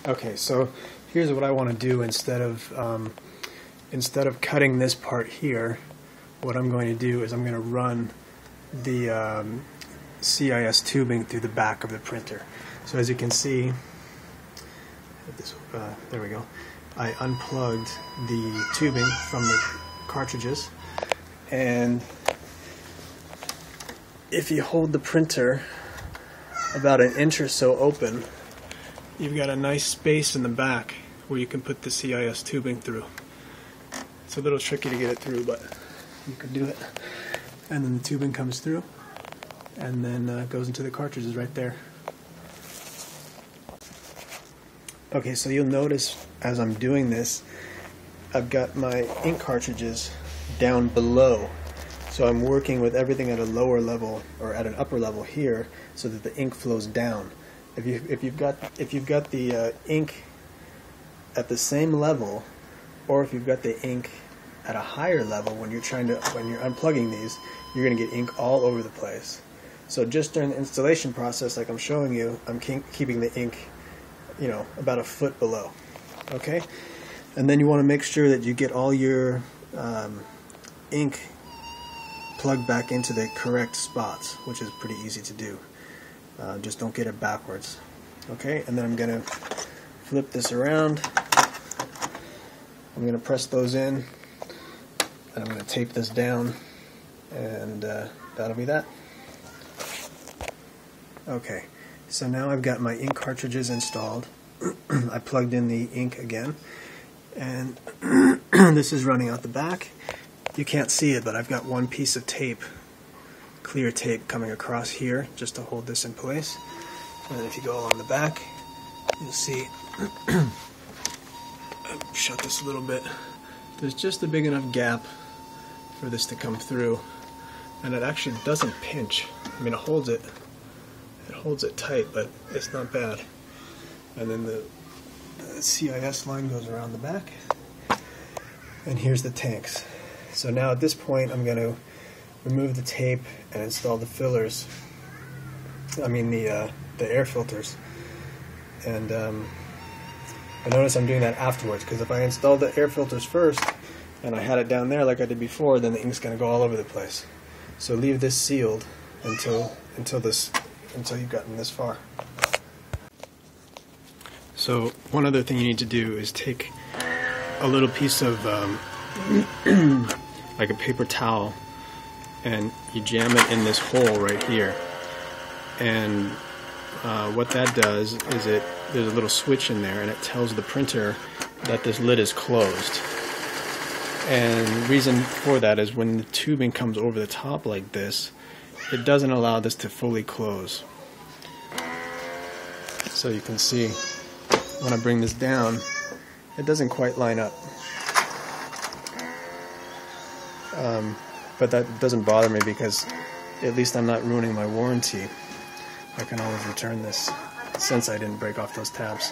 Okay, so here's what I want to do instead of cutting this part here. What I'm going to do is I'm going to run the CISS tubing through the back of the printer. So as you can see, there we go. I unplugged the tubing from the cartridges, and if you hold the printer about an inch or so open, you've got a nice space in the back where you can put the CISS tubing through. It's a little tricky to get it through, but you can do it. And then the tubing comes through, and then goes into the cartridges right there. Okay, so you'll notice as I'm doing this, I've got my ink cartridges down below. So I'm working with everything at a lower level or at an upper level here, so that the ink flows down. If you've got the ink at the same level, or if you've got the ink at a higher level, when you're unplugging these, you're going to get ink all over the place. So just during the installation process, like I'm showing you, I'm keeping the ink, about a foot below. Okay, and then you want to make sure that you get all your ink plugged back into the correct spots, which is pretty easy to do. Just don't get it backwards. Okay, and then I'm going to flip this around. I'm going to press those in, and I'm going to tape this down, and that'll be that. Okay, so now I've got my ink cartridges installed. I plugged in the ink again, and this is running out the back. You can't see it, but I've got one piece of tape, clear tape, coming across here just to hold this in place. And then if you go along the back, you'll see, shut this a little bit, there's just a big enough gap for this to come through, and it actually doesn't pinch. I mean, it holds it tight, but it's not bad. And then the CISS line goes around the back, and here's the tanks. So now at this point, I'm going to remove the tape and install the fillers. I mean the air filters. And I notice I'm doing that afterwards, because if I install the air filters first and I had it down there like I did before, then the ink's going to go all over the place. So leave this sealed until you've gotten this far. So one other thing you need to do is take a little piece of like a paper towel, and you jam it in this hole right here. And what that does is there's a little switch in there, and it tells the printer that this lid is closed. And the reason for that is when the tubing comes over the top like this, it doesn't allow this to fully close. So you can see when I bring this down, it doesn't quite line up. But that doesn't bother me, because at least I'm not ruining my warranty. I can always return this, since I didn't break off those tabs.